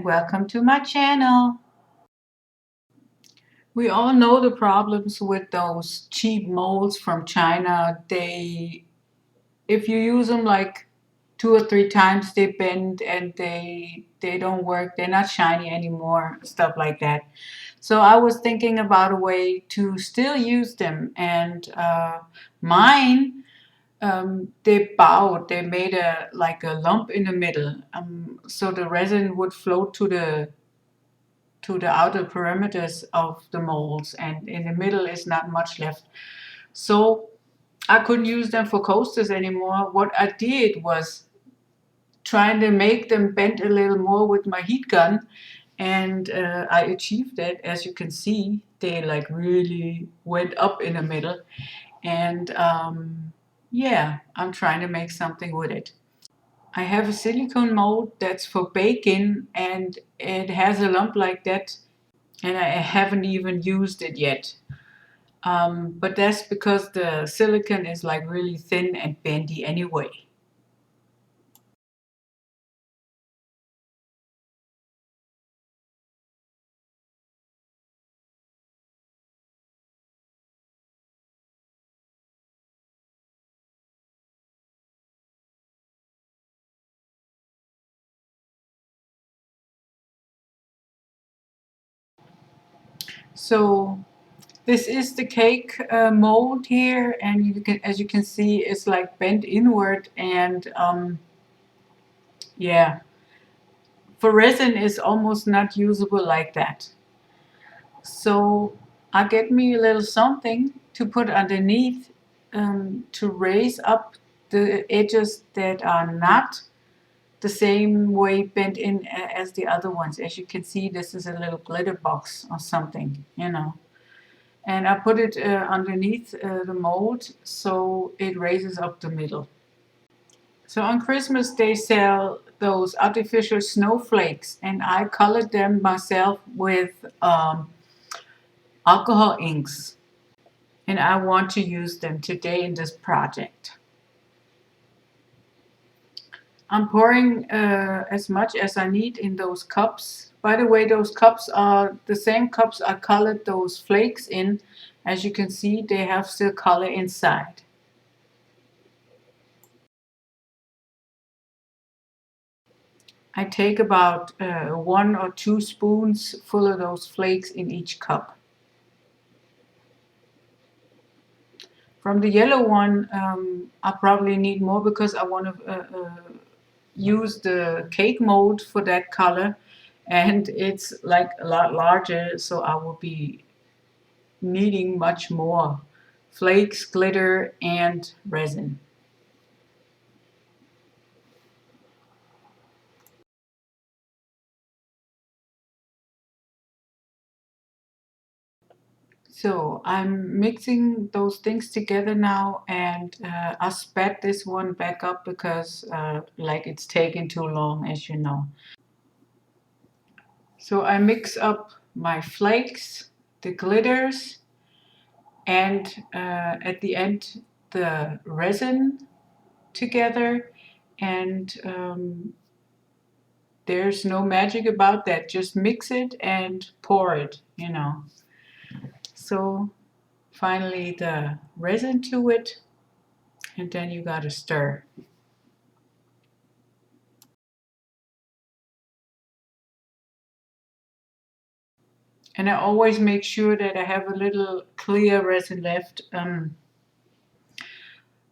and welcome to my channel. We all know the problems with those cheap molds from China. If you use them like 2 or 3 times, they bend and they don't work. They're not shiny anymore, stuff like that. So I was thinking about a way to still use them, and mine they bowed. They made a like a lump in the middle, so the resin would float to the outer perimeters of the molds, and in the middle is not much left. So I couldn't use them for coasters anymore. What I did was trying to make them bend a little more with my heat gun, and I achieved it. As you can see, they like really went up in the middle, and yeah, I'm trying to make something with it. I have a silicone mold that's for baking, and it has a lump like that, and I haven't even used it yet. But that's because the silicone is like really thin and bendy anyway. So this is the cake mold here, and you can, as you can see, it's like bent inward, and yeah, for resin it's almost not usable like that. So I get me a little something to put underneath, to raise up the edges that are not the same way bent in as the other ones. As you can see, this is a little glitter box or something, you know. And I put it underneath the mold so it raises up the middle. So on Christmas they sell those artificial snowflakes, and I colored them myself with alcohol inks, and I want to use them today in this project. I'm pouring as much as I need in those cups. By the way, those cups are the same cups I colored those flakes in. As you can see, they have still color inside. I take about 1 or 2 spoons full of those flakes in each cup. From the yellow one, I probably need more because I want to use the cake mold for that color, and it's like a lot larger, so I will be needing much more flakes, glitter, and resin. So I'm mixing those things together now, and I sped this one back up because like it's taking too long, as you know. So I mix up my flakes, the glitters, and at the end the resin together, and there's no magic about that. Just mix it and pour it, you know. So finally the resin to it, and then you gotta stir. And I always make sure that I have a little clear resin left,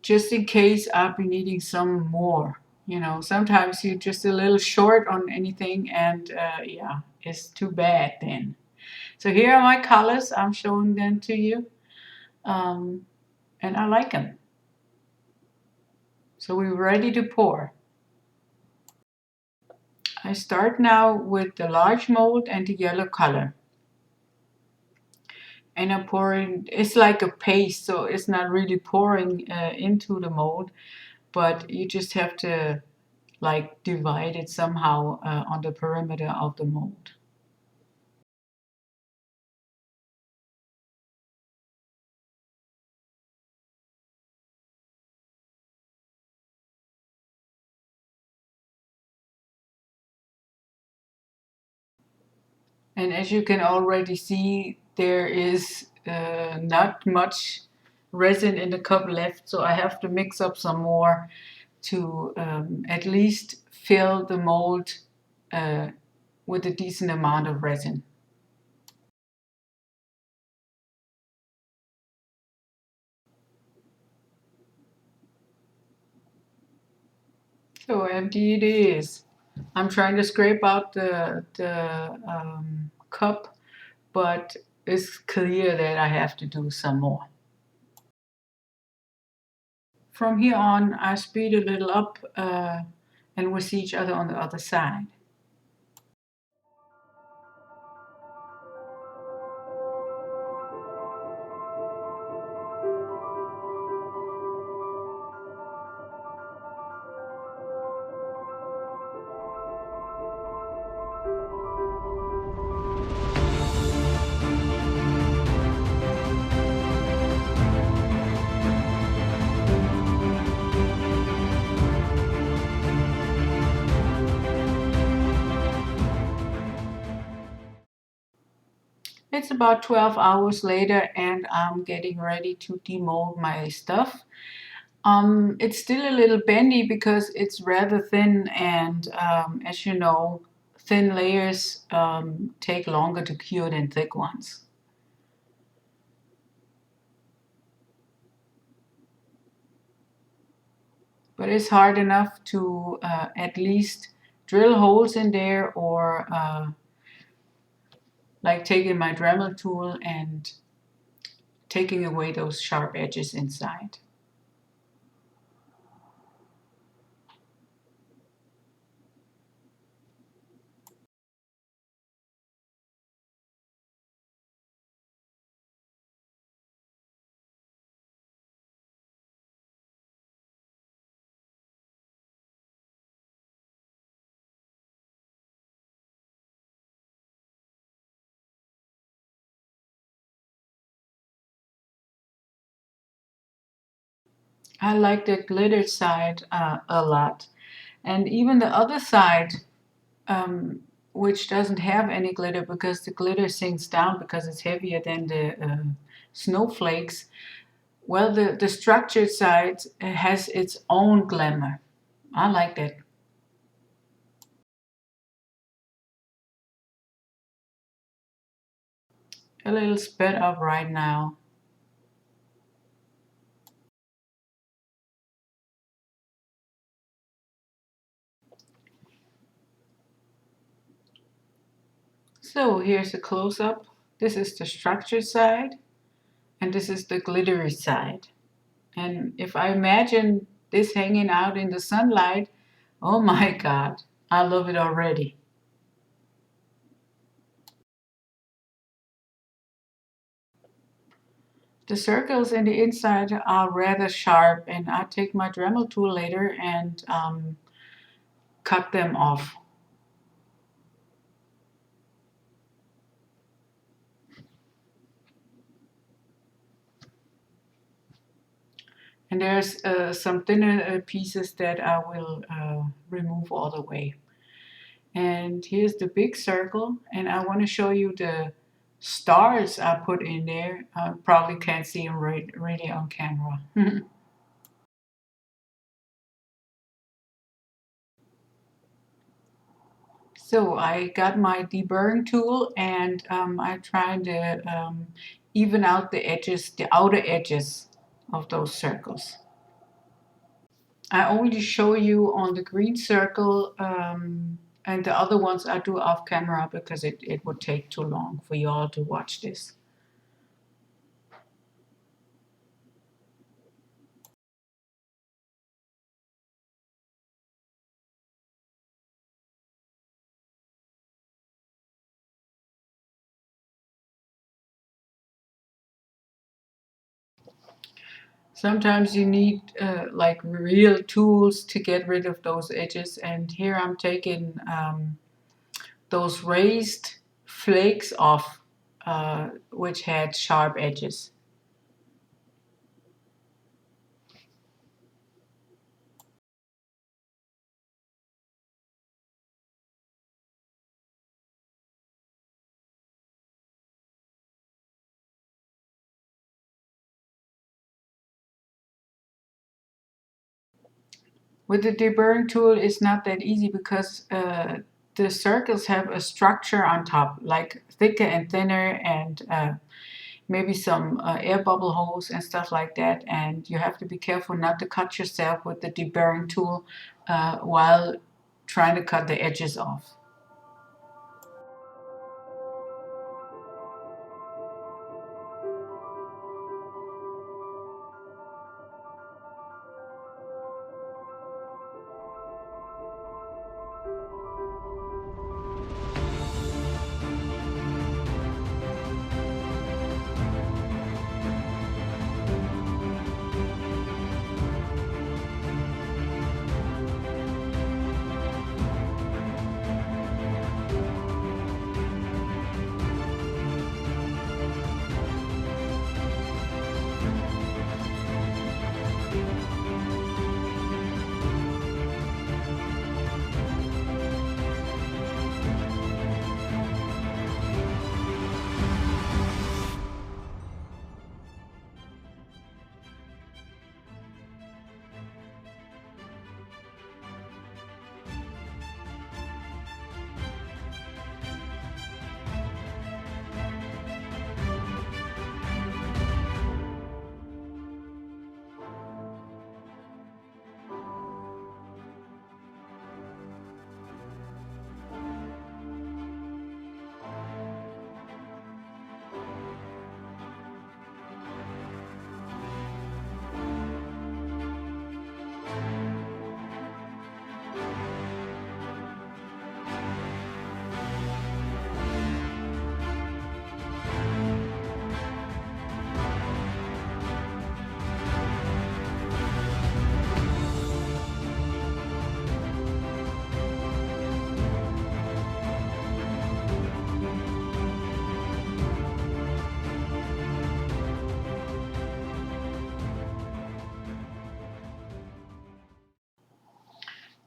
just in case I'll be needing some more. You know, sometimes you're just a little short on anything, and yeah, it's too bad then. So here are my colors. I'm showing them to you, um, and I like them. So we're ready to pour. I start now with the large mold and the yellow color. And I'm pouring, it's like a paste, so it's not really pouring into the mold, but you just have to like divide it somehow on the perimeter of the mold. And as you can already see, there is not much resin in the cup left, so I have to mix up some more to at least fill the mold uh, with a decent amount of resin. So empty it is. I'm trying to scrape out the cup, but it's clear that I have to do some more. From here on, I speed a little up and we'll see each other on the other side. It's about 12 hours later and I'm getting ready to demold my stuff. It's still a little bendy because it's rather thin and as you know, thin layers take longer to cure than thick ones. But it's hard enough to at least drill holes in there or like taking my Dremel tool and taking away those sharp edges inside. I like the glitter side a lot. And even the other side, um, which doesn't have any glitter because the glitter sinks down because it's heavier than the snowflakes. Well, the structured side has its own glamour. I like that. A little sped up right now. So here's a close-up. This is the structured side and this is the glittery side. And if I imagine this hanging out in the sunlight, oh my God, I love it already. The circles in the inside are rather sharp and I take my Dremel tool later and cut them off. And there's some thinner pieces that I will remove all the way. And here's the big circle and I want to show you the stars I put in there. I probably can't see them really on camera. So I got my deburring tool and I tried to even out the edges, the outer edges of those circles. I only show you on the green circle and the other ones I do off camera because it would take too long for you all to watch this. Sometimes you need like real tools to get rid of those edges and here I'm taking those raised flakes off which had sharp edges. With the deburring tool, it's not that easy because the circles have a structure on top, like thicker and thinner, and maybe some air bubble holes and stuff like that. And you have to be careful not to cut yourself with the deburring tool while trying to cut the edges off.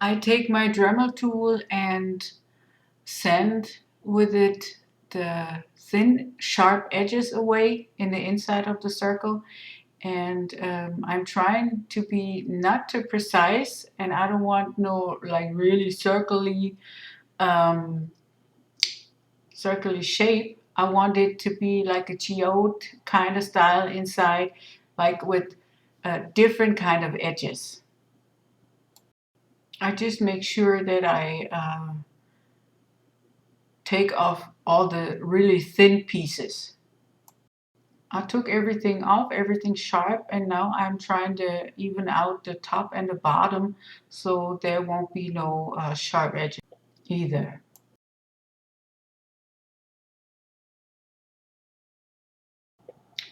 I take my Dremel tool and sand with it the thin, sharp edges away in the inside of the circle. And I'm trying to be not too precise, and I don't want no like really um, circular shape. I want it to be like a geode kind of style inside, like with different kind of edges. I just make sure that I take off all the really thin pieces. I took everything off, everything sharp, and now I'm trying to even out the top and the bottom so there won't be no sharp edges either.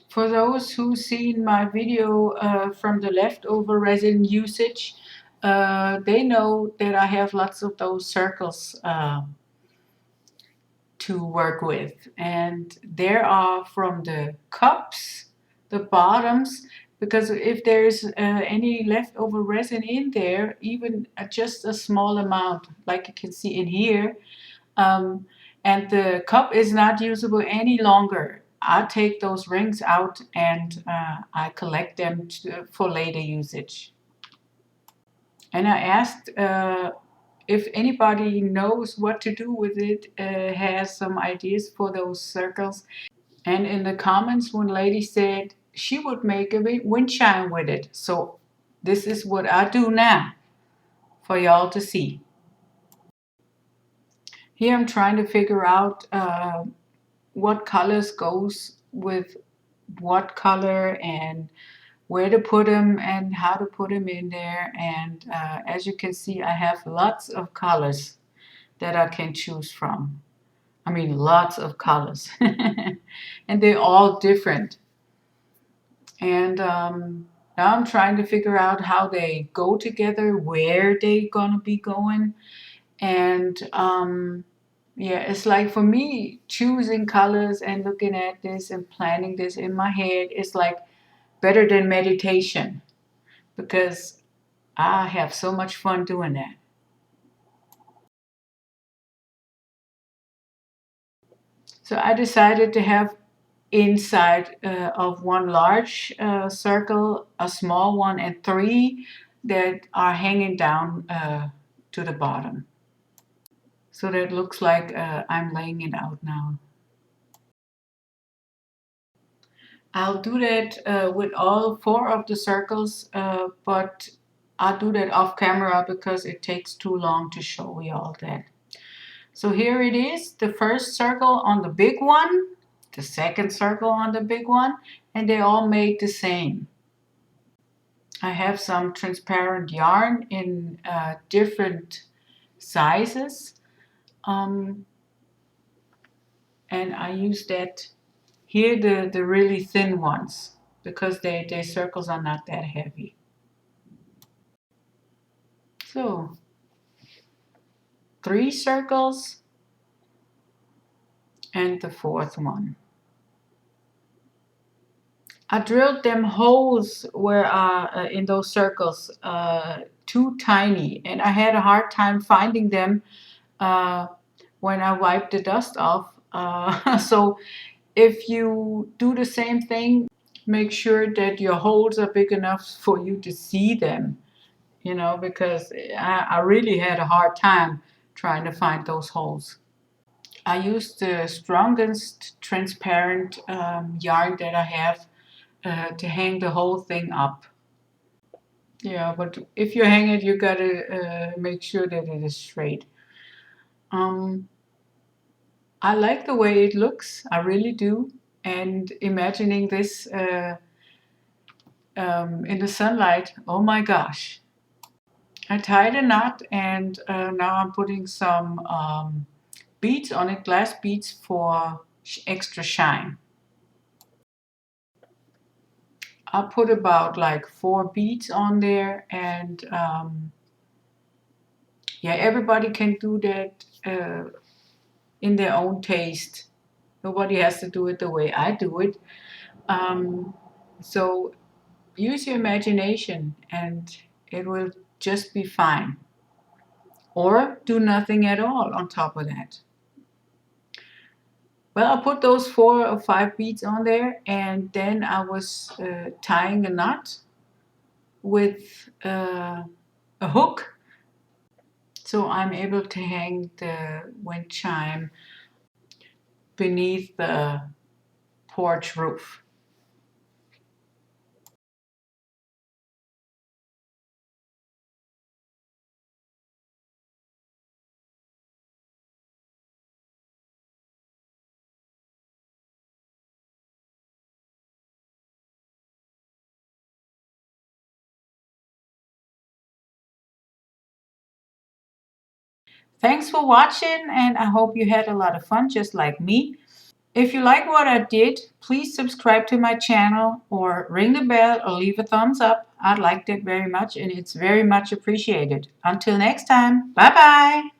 For those who seen my video from the leftover resin usage, they know that I have lots of those circles to work with. And there are from the cups, the bottoms, because if there's any leftover resin in there, even just a small amount, like you can see in here, and the cup is not usable any longer, I take those rings out and I collect them for later usage. And I asked if anybody knows what to do with it, has some ideas for those circles. And in the comments, one lady said she would make a windchime with it. So this is what I do now for y'all to see. Here I'm trying to figure out what colors goes with what color and where to put them and how to put them in there. And as you can see, I have lots of colors that I can choose from. I mean, lots of colors. And they're all different. And now I'm trying to figure out how they go together, where they're gonna be going. And yeah, it's like for me, choosing colors and looking at this and planning this in my head is like better than meditation because I have so much fun doing that. So I decided to have inside of one large circle, a small one, and three that are hanging down to the bottom. So that looks like I'm laying it out now. I'll do that with all 4 of the circles, but I'll do that off camera because it takes too long to show you all that. So here it is, the first circle on the big one, the second circle on the big one, and they all made the same. I have some transparent yarn in different sizes, and I use that here, the really thin ones, because their circles are not that heavy. So 3 circles and the 4th one. I drilled them holes where in those circles too tiny, and I had a hard time finding them when I wiped the dust off. So if you do the same thing, make sure that your holes are big enough for you to see them, you know, because I really had a hard time trying to find those holes. I used the strongest transparent yarn that I have to hang the whole thing up. Yeah, but if you hang it, you gotta make sure that it is straight. I like the way it looks, I really do. And imagining this in the sunlight, oh my gosh. I tied a knot, and now I'm putting some beads on it, glass beads for extra shine. I put about like 4 beads on there, and yeah, everybody can do that in their own taste. Nobody has to do it the way I do it. So use your imagination and it will just be fine. Or do nothing at all on top of that. Well, I put those 4 or 5 beads on there, and then I was tying a knot with a hook. So I'm able to hang the wind chime beneath the porch roof. Thanks for watching, and I hope you had a lot of fun just like me. If you like what I did, please subscribe to my channel or ring the bell or leave a thumbs up. I'd like that very much, and it's very much appreciated. Until next time, bye bye!